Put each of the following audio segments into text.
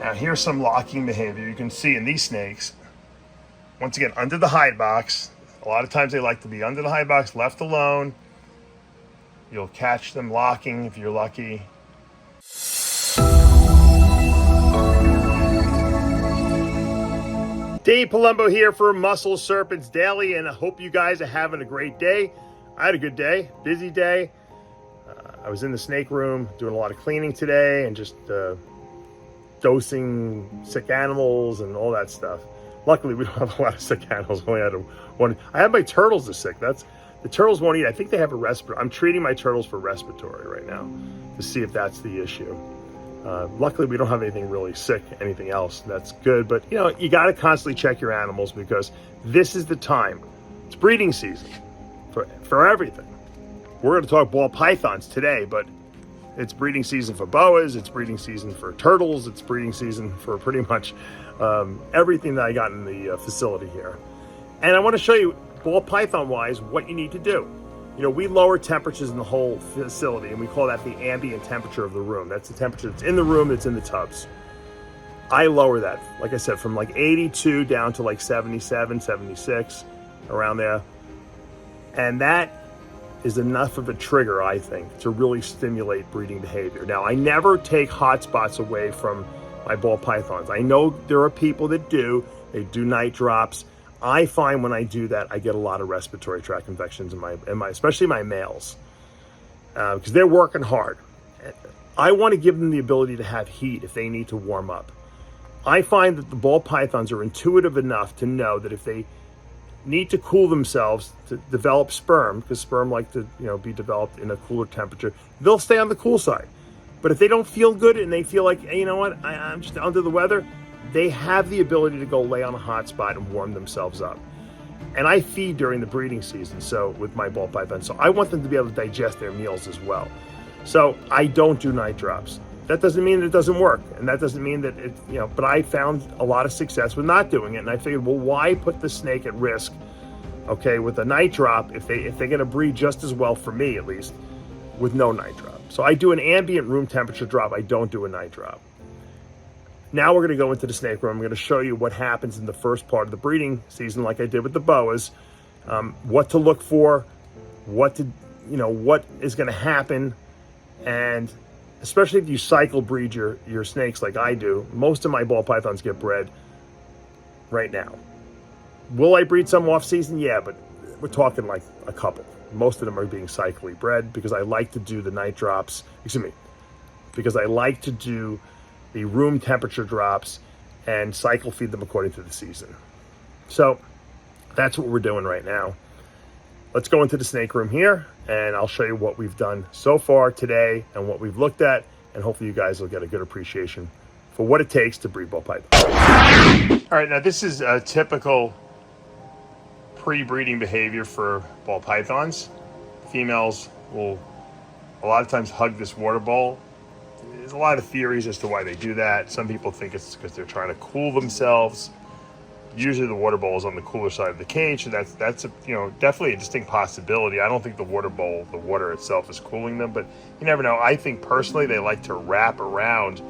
Now here's some locking behavior you can see in these snakes. Once again, under the hide box. A lot of times they like to be under the hide box, left alone. You'll catch them locking if you're lucky. Dave Palumbo here for Muscle Serpents Daily, and I hope you guys are having a great day. I had a good day, busy day. I was in the snake room doing a lot of cleaning today and just dosing sick animals and all that stuff. Luckily, we don't have a lot of sick animals. We only had one. I had my turtles are sick. The turtles won't eat. I think they have a respiratory. I'm treating my turtles for respiratory right now to see if that's the issue. Luckily, we don't have anything really sick, anything else. That's good. But, you got to constantly check your animals because this is the time. It's breeding season for everything. We're going to talk ball pythons today, but it's breeding season for boas. It's breeding season for turtles. It's breeding season for pretty much everything that I got in the facility here. And I want to show you, ball python-wise, what you need to do. We lower temperatures in the whole facility, and we call that the ambient temperature of the room. That's the temperature that's in the room, that's in the tubs. I lower that, like I said, from like 82 down to like 77, 76, around there. And that is enough of a trigger, I think, to really stimulate breeding behavior. Now, I never take hot spots away from my ball pythons. I know there are people that do. They do night drops. I find when I do that, I get a lot of respiratory tract infections in my especially my males, because they're working hard. I want to give them the ability to have heat if they need to warm up. I find that the ball pythons are intuitive enough to know that if they need to cool themselves to develop sperm, because sperm like to be developed in a cooler temperature, they'll stay on the cool side. But if they don't feel good and they feel like, hey, you know what, I'm just under the weather, they have the ability to go lay on a hot spot and warm themselves up. And I feed during the breeding season, so with my ball python, so I want them to be able to digest their meals as well. So I don't do night drops. That doesn't mean that it doesn't work, and that doesn't mean that it, but I found a lot of success with not doing it, and I figured, well, why put the snake at risk, okay, with a night drop if they're going to breed just as well, for me at least, with no night drop. So I do an ambient room temperature drop. I don't do a night drop. Now we're going to go into the snake room. I'm going to show you what happens in the first part of the breeding season, like I did with the boas, what to look for, what is going to happen, and especially if you cycle breed your snakes like I do. Most of my ball pythons get bred right now. Will I breed some off season? Yeah, but we're talking like a couple. Most of them are being cyclically bred because I like to do the night drops, because I like to do the room temperature drops and cycle feed them according to the season. So that's what we're doing right now. Let's go into the snake room here, and I'll show you what we've done so far today and what we've looked at, and hopefully you guys will get a good appreciation for what it takes to breed ball python. All right, now this is a typical pre-breeding behavior for ball pythons. Females will a lot of times hug this water bowl. There's a lot of theories as to why they do that. Some people think it's because they're trying to cool themselves. Usually the water bowl is on the cooler side of the cage, so that's definitely a distinct possibility. I don't think the water bowl, the water itself, is cooling them, but you never know. I think personally they like to wrap around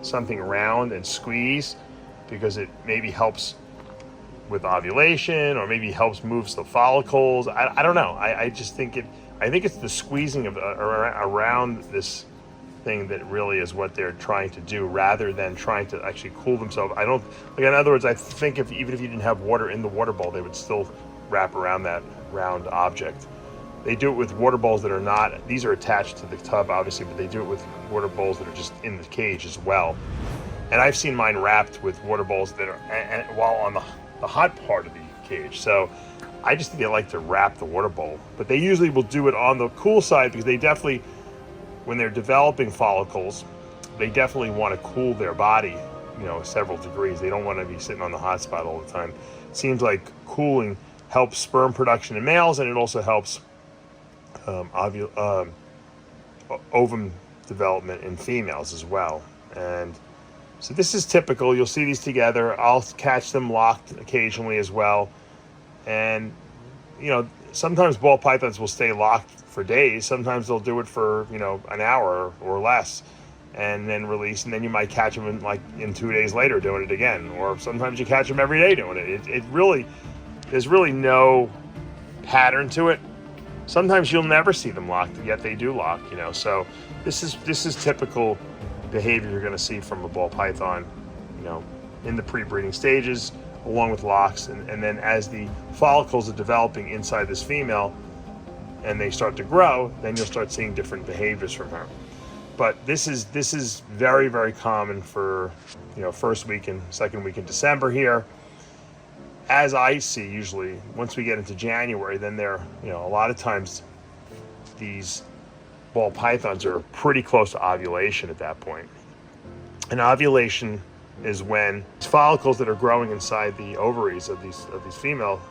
something round and squeeze because it maybe helps with ovulation or maybe helps moves the follicles. I don't know. I just think I think it's the squeezing of around this thing that really is what they're trying to do, rather than trying to actually cool themselves. In other words, I think even if you didn't have water in the water bowl, they would still wrap around that round object. They do it with water bowls that are not, these are attached to the tub obviously, but they do it with water bowls that are just in the cage as well. And I've seen mine wrapped with water bowls that are while on the hot part of the cage. So I just think they like to wrap the water bowl, but they usually will do it on the cool side because they definitely, when they're developing follicles, they definitely want to cool their body, several degrees. They don't want to be sitting on the hot spot all the time. It seems like cooling helps sperm production in males, and it also helps ovum development in females as well. And so this is typical. You'll see these together. I'll catch them locked occasionally as well. And, sometimes ball pythons will stay locked for days. Sometimes they'll do it for, an hour or less. and then release, and then you might catch them in 2 days later doing it again, or sometimes you catch them every day doing it. It really, there's really no pattern to it. Sometimes you'll never see them locked, yet they do lock, you know. So this is typical behavior you're going to see from a ball python, you know, in the pre-breeding stages, along with locks, and then as the follicles are developing inside this female and they start to grow, then you'll start seeing different behaviors from her. But this is very, very common for, you know, first week and second week in December here. As I see, usually once we get into January, then they're, you know, a lot of times these ball pythons are pretty close to ovulation at that point. And ovulation is when follicles that are growing inside the ovaries of these female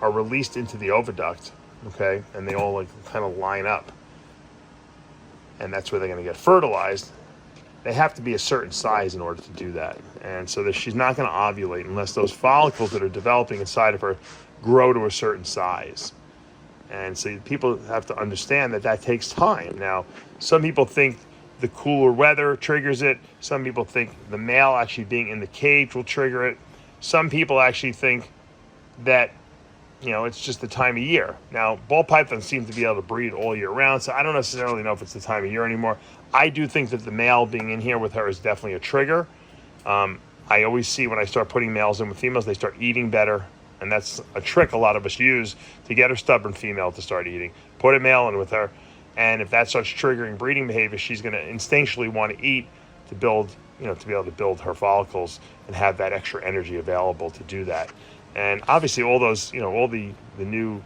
are released into the oviduct, okay, and they all like kind of line up, and that's where they're going to get fertilized. They have to be a certain size in order to do that, and so that she's not going to ovulate unless those follicles that are developing inside of her grow to a certain size. And so people have to understand that that takes time. Now, some people think the cooler weather triggers it. Some people think the male actually being in the cage will trigger it. Some people actually think that, you know, it's just the time of year. Now, ball pythons seem to be able to breed all year round, so I don't necessarily know if it's the time of year anymore. I do think that the male being in here with her is definitely a trigger. I always see when I start putting males in with females, they start eating better. And that's a trick a lot of us use to get a stubborn female to start eating. Put a male in with her, and if that starts triggering breeding behavior, she's going to instinctually want to eat to build, you know, to be able to build her follicles and have that extra energy available to do that. And obviously all those, you know, all the new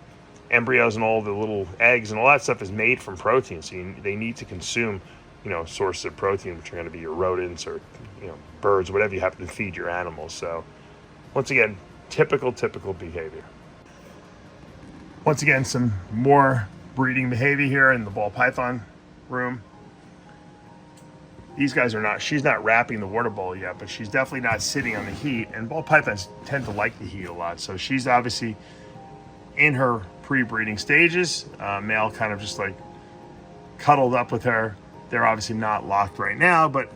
embryos and all the little eggs and all that stuff is made from protein. So they need to consume, you know, sources of protein, which are going to be your rodents or, you know, birds, whatever you happen to feed your animals. So once again, typical behavior. Once again, some more breeding behavior here in the ball python room. These guys are not, she's not wrapping the water bowl yet, but she's definitely not sitting on the heat, and ball pythons tend to like the heat a lot. So she's obviously in her pre-breeding stages. Male kind of just like cuddled up with her. They're obviously not locked right now, but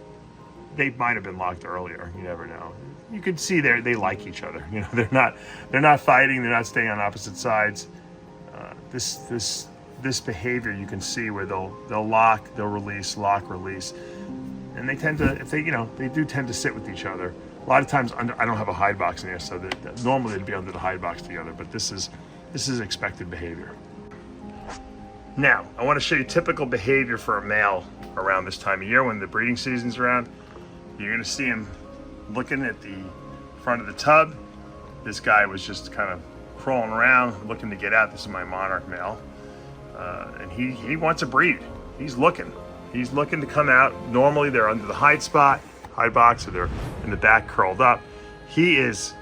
they might have been locked earlier. You never know. You can see they like each other. You know, they're not fighting. They're not staying on opposite sides. This behavior you can see where they'll lock, they'll release, lock, release, and they tend to, if they, you know, they do tend to sit with each other. A lot of times I don't have a hide box in here, so normally they'd be under the hide box together. But this is expected behavior. Now I want to show you typical behavior for a male around this time of year when the breeding season's around. You're going to see him looking at the front of the tub. This guy was just kind of crawling around looking to get out. This is my monarch male, and he wants to breed. He's looking to come out. Normally they're under the hide box, or they're in the back curled up. He is,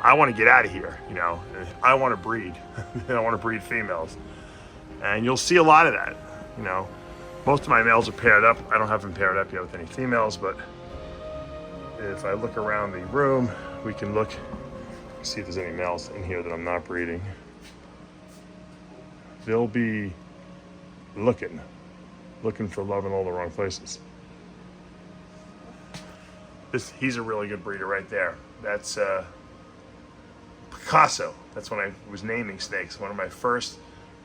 I want to get out of here, you know, I want to breed. I want to breed females, and you'll see a lot of that. You know, most of my males are paired up. I don't have them paired up yet with any females, but if I look around the room, we can look, see if there's any males in here that I'm not breeding. They'll be looking for love in all the wrong places. He's a really good breeder right there. That's Picasso. That's when I was naming snakes. One of my first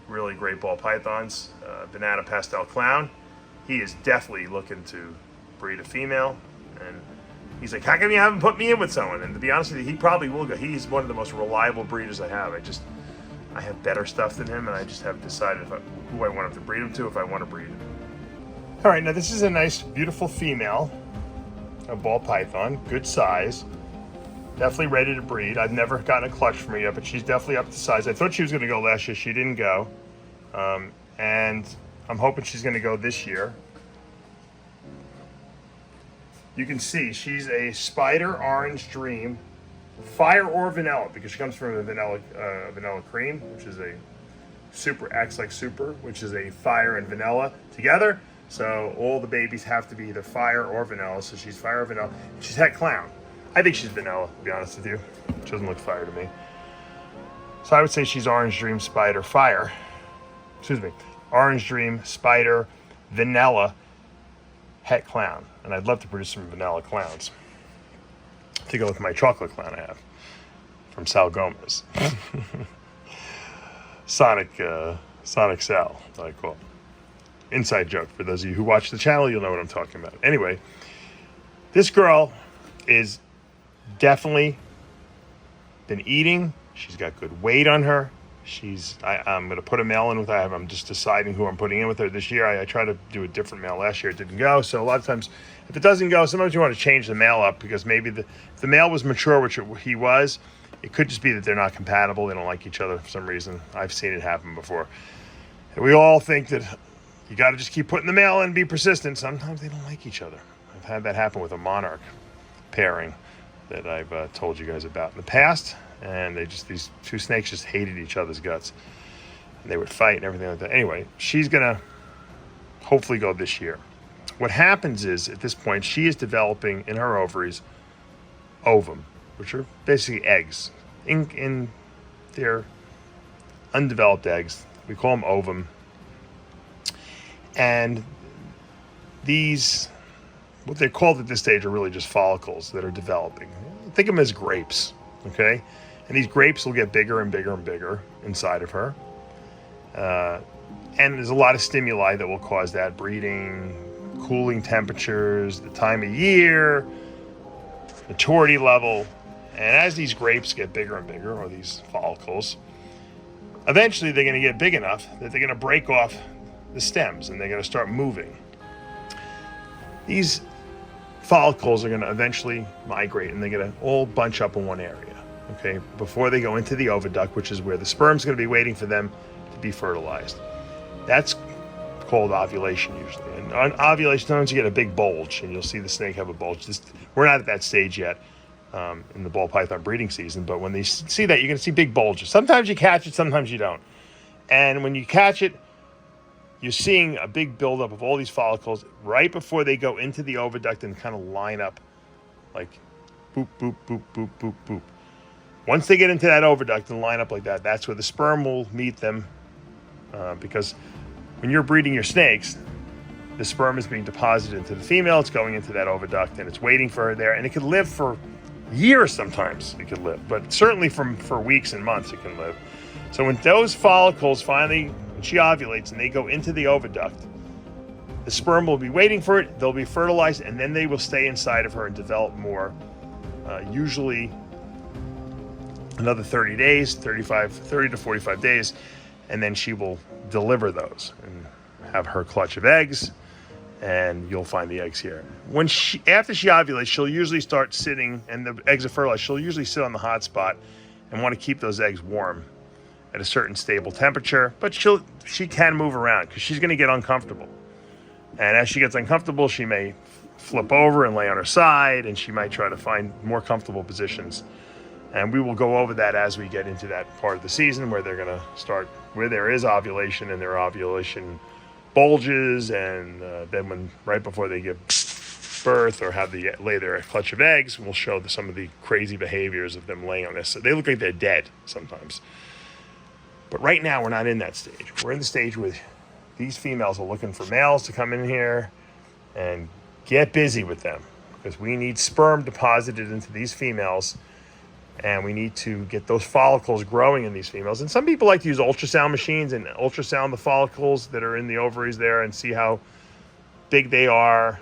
really great ball pythons, Banana Pastel Clown. He is definitely looking to breed a female, and he's like, how come you haven't put me in with someone? And to be honest with you, he probably will go. He's one of the most reliable breeders I have. I have better stuff than him, and I just haven't decided who I want him to breed him to, if I want to breed him. All right, now this is a nice, beautiful female, a ball python, good size, definitely ready to breed. I've never gotten a clutch from her yet, but she's definitely up to size. I thought she was going to go last year. She didn't go, and I'm hoping she's going to go this year. You can see she's a Spider Orange Dream, fire or vanilla, because she comes from a vanilla cream, which is a super X like super, which is a fire and vanilla together. So all the babies have to be either fire or vanilla. So she's fire or vanilla. She's had clown. I think she's vanilla, to be honest with you. She doesn't look fire to me. So I would say she's Orange Dream, Spider, Fire. Excuse me. Orange Dream, Spider, Vanilla. het clown, and I'd love to produce some vanilla clowns to go with my chocolate clown I have from Sal Gomez. Sonic Sal, I call it. Inside joke. For those of you who watch the channel, you'll know what I'm talking about. Anyway, this girl is definitely been eating. She's got good weight on her. I'm going to put a male in with her. I'm just deciding who I'm putting in with her this year. I tried to do a different male last year. It didn't go. So a lot of times, if it doesn't go, sometimes you want to change the male up because maybe if the male was mature, which he was, it could just be that they're not compatible. They don't like each other for some reason. I've seen it happen before. And we all think that you got to just keep putting the male in and be persistent. Sometimes they don't like each other. I've had that happen with a monarch pairing that I've told you guys about in the past. And these two snakes just hated each other's guts. And they would fight and everything like that. Anyway, she's going to hopefully go this year. What happens is, at this point, she is developing in her ovaries ovum, which are basically eggs. In their undeveloped eggs, we call them ovum. And these, what they're called at this stage, are really just follicles that are developing. Think of them as grapes, okay? And these grapes will get bigger and bigger and bigger inside of her. And there's a lot of stimuli that will cause that: breeding, cooling temperatures, the time of year, maturity level. And as these grapes get bigger and bigger, or these follicles, eventually they're going to get big enough that they're going to break off the stems and they're going to start moving. These follicles are going to eventually migrate and they're going to all bunch up in one area, okay, before they go into the oviduct, which is where the sperm's going to be waiting for them to be fertilized. That's called ovulation usually. And on ovulation, sometimes you get a big bulge, and you'll see the snake have a bulge. We're not at that stage yet in the ball python breeding season, but when they see that, you're going to see big bulges. Sometimes you catch it, sometimes you don't. And when you catch it, you're seeing a big buildup of all these follicles right before they go into the oviduct and kind of line up like boop, boop, boop, boop, boop, boop. Once they get into that oviduct and line up like that, that's where the sperm will meet them, because when you're breeding your snakes, the sperm is being deposited into the female. It's going into that oviduct and it's waiting for her there. And it could live for years sometimes. It could live, but certainly for weeks and months it can live. So when those follicles finally, when she ovulates and they go into the oviduct, the sperm will be waiting for it. They'll be fertilized, and then they will stay inside of her and develop more. Usually another 30 to 45 days, and then she will deliver those and have her clutch of eggs, and you'll find the eggs here. After she ovulates, she'll usually start sitting, and the eggs are fertilized. She'll usually sit on the hot spot and want to keep those eggs warm at a certain stable temperature, but she can move around because she's going to get uncomfortable. And as she gets uncomfortable, she may flip over and lay on her side, and she might try to find more comfortable positions. And we will go over that as we get into that part of the season where they're going to start, where there is ovulation and their ovulation bulges, and then right before they give birth or lay their clutch of eggs, we'll show some of the crazy behaviors of them laying on this. So they look like they're dead sometimes. But right now we're not in that stage. We're in the stage where these females are looking for males to come in here and get busy with them, because we need sperm deposited into these females, and we need to get those follicles growing in these females. And some people like to use ultrasound machines and ultrasound the follicles that are in the ovaries there and see how big they are,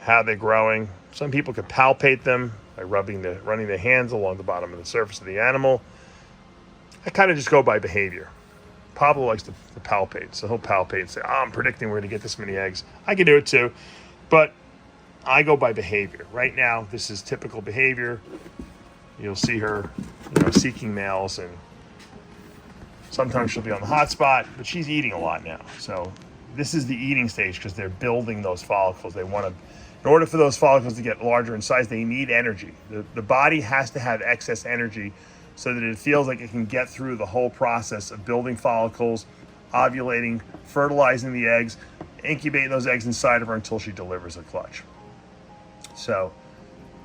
how they're growing. Some people could palpate them by running their hands along the bottom of the surface of the animal. I kind of just go by behavior. Pablo likes to palpate, so he'll palpate and say, I'm predicting we're going to get this many eggs. I can do it too, but I go by behavior. Right now, this is typical behavior. You'll see her, seeking males, and sometimes she'll be on the hot spot, but she's eating a lot now. So this is the eating stage because they're building those follicles. They want to, in order for those follicles to get larger in size, they need energy. The body has to have excess energy so that it feels like it can get through the whole process of building follicles, ovulating, fertilizing the eggs, incubating those eggs inside of her until she delivers a clutch. So,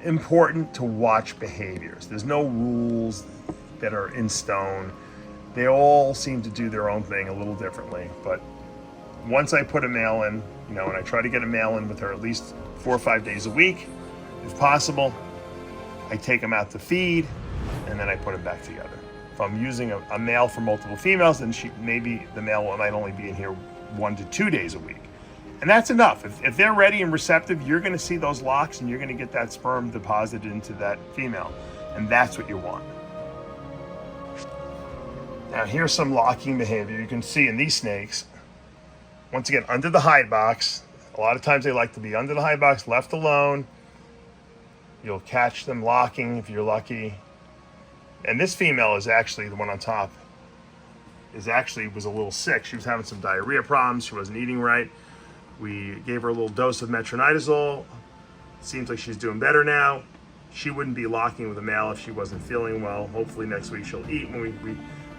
important to watch behaviors. There's no rules that are in stone. They all seem to do their own thing a little differently. But once I put a male in, and I try to get a male in with her at least 4 or 5 days a week, if possible. I take them out to feed, and then I put them back together. If I'm using a male for multiple females, then maybe the male might only be in here 1 to 2 days a week. And that's enough. If they're ready and receptive, you're going to see those locks, and you're going to get that sperm deposited into that female. And that's what you want. Now here's some locking behavior you can see in these snakes. Once again, under the hide box. A lot of times they like to be under the hide box, left alone. You'll catch them locking if you're lucky. And this female is actually, the one on top, was a little sick. She was having some diarrhea problems. She wasn't eating right. We gave her a little dose of metronidazole. Seems like she's doing better now. She wouldn't be locking with a male if she wasn't feeling well. Hopefully next week she'll eat. When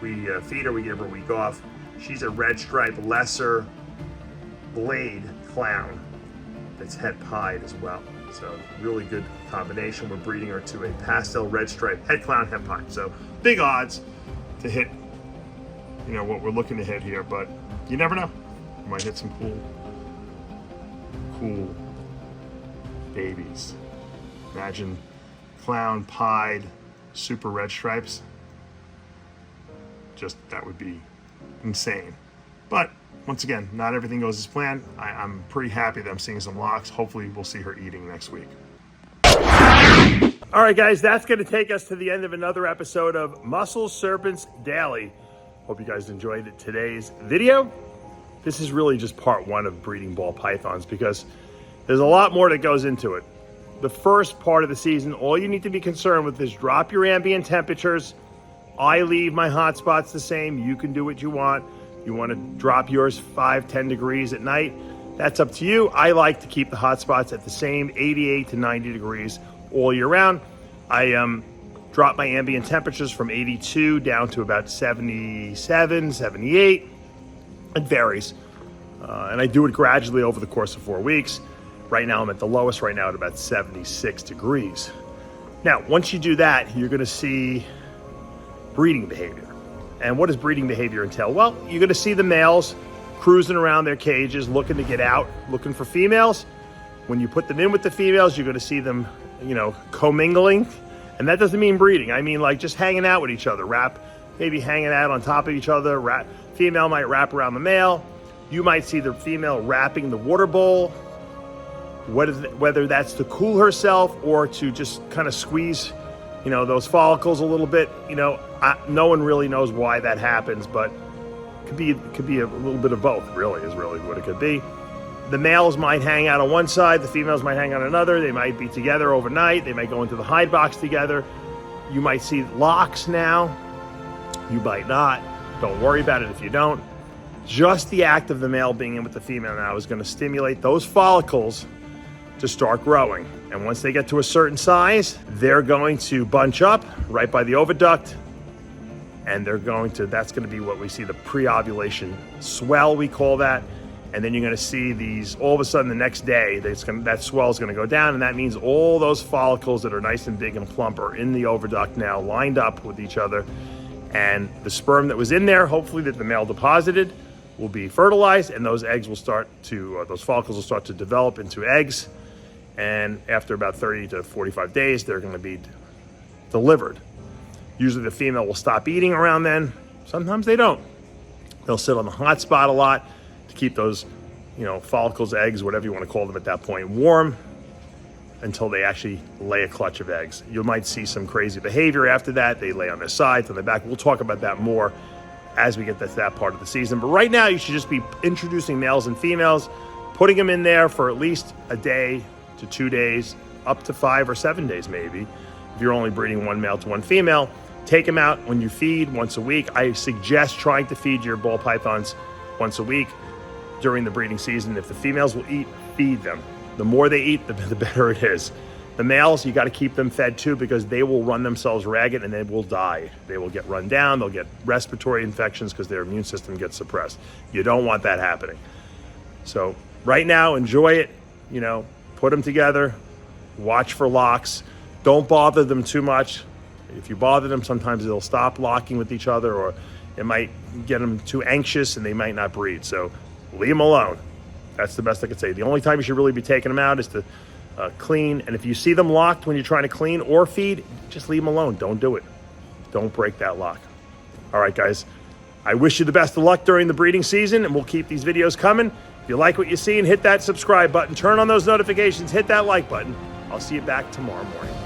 we feed her, we give her a week off. She's a red stripe lesser blade clown that's het pied as well. So really good combination. We're breeding her to a pastel red stripe het clown het pied. So big odds to hit, what we're looking to hit here, but you never know. We might hit some cool babies. Imagine clown pied super red stripes. That would be insane. But once again, not everything goes as planned. I'm pretty happy that I'm seeing some locks. Hopefully we'll see her eating next week. All right, guys, that's going to take us to the end of another episode of Muscle Serpents Daily. Hope you guys enjoyed today's video. This is really just part 1 of breeding ball pythons because there's a lot more that goes into it. The first part of the season, all you need to be concerned with is drop your ambient temperatures. I leave my hot spots the same. You can do what you want. You want to drop yours 5-10 degrees at night. That's up to you. I like to keep the hot spots at the same 88 to 90 degrees all year round. I drop my ambient temperatures from 82 down to about 77, 78. It varies. And I do it gradually over the course of 4 weeks. Right now I'm at the lowest right now at about 76 degrees. Now, once you do that, you're going to see breeding behavior. And what does breeding behavior entail? Well, you're going to see the males cruising around their cages, looking to get out, looking for females. When you put them in with the females, you're going to see them, commingling. And that doesn't mean breeding. I mean, like just hanging out with each other, maybe hanging out on top of each other. Female might wrap around the male. You might see the female wrapping the water bowl, whether that's to cool herself or to just kind of squeeze those follicles a little bit. No one really knows why that happens, but it could be a little bit of both, really, is really what it could be. The males might hang out on one side, the females might hang on another. They might be together overnight. They might go into the hide box together. You might see locks now. You might not. Don't worry about it if you don't. Just the act of the male being in with the female now is going to stimulate those follicles to start growing. And once they get to a certain size, they're going to bunch up right by the oviduct. And that's going to be what we see, the pre-ovulation swell, we call that. And then you're going to see these, all of a sudden the next day, that swell is going to go down. And that means all those follicles that are nice and big and plump are in the oviduct now, lined up with each other. And the sperm that was in there, hopefully that the male deposited, will be fertilized. And those those follicles will start to develop into eggs. And after about 30 to 45 days, they're going to be delivered. Usually the female will stop eating around then. Sometimes they don't. They'll sit on the hot spot a lot to keep those, follicles, eggs, whatever you want to call them at that point, warm until they actually lay a clutch of eggs. You might see some crazy behavior after that. They lay on their sides, on their back. We'll talk about that more as we get to that part of the season. But right now, you should just be introducing males and females, putting them in there for at least a day to 2 days, up to 5 or 7 days maybe. If you're only breeding one male to one female, take them out when you feed once a week. I suggest trying to feed your ball pythons once a week during the breeding season. If the females will eat, feed them. The more they eat, the better it is. The males, you got to keep them fed too, because they will run themselves ragged and they will die. They will get run down. They'll get respiratory infections because their immune system gets suppressed. You don't want that happening. So right now, enjoy it. Put them together. Watch for locks. Don't bother them too much. If you bother them, sometimes they'll stop locking with each other, or it might get them too anxious and they might not breed. So leave them alone. That's the best I could say. The only time you should really be taking them out is to clean. And if you see them locked when you're trying to clean or feed, just leave them alone. Don't do it. Don't break that lock. All right, guys. I wish you the best of luck during the breeding season, and we'll keep these videos coming. If you like what you see, hit that subscribe button, turn on those notifications, hit that like button. I'll see you back tomorrow morning.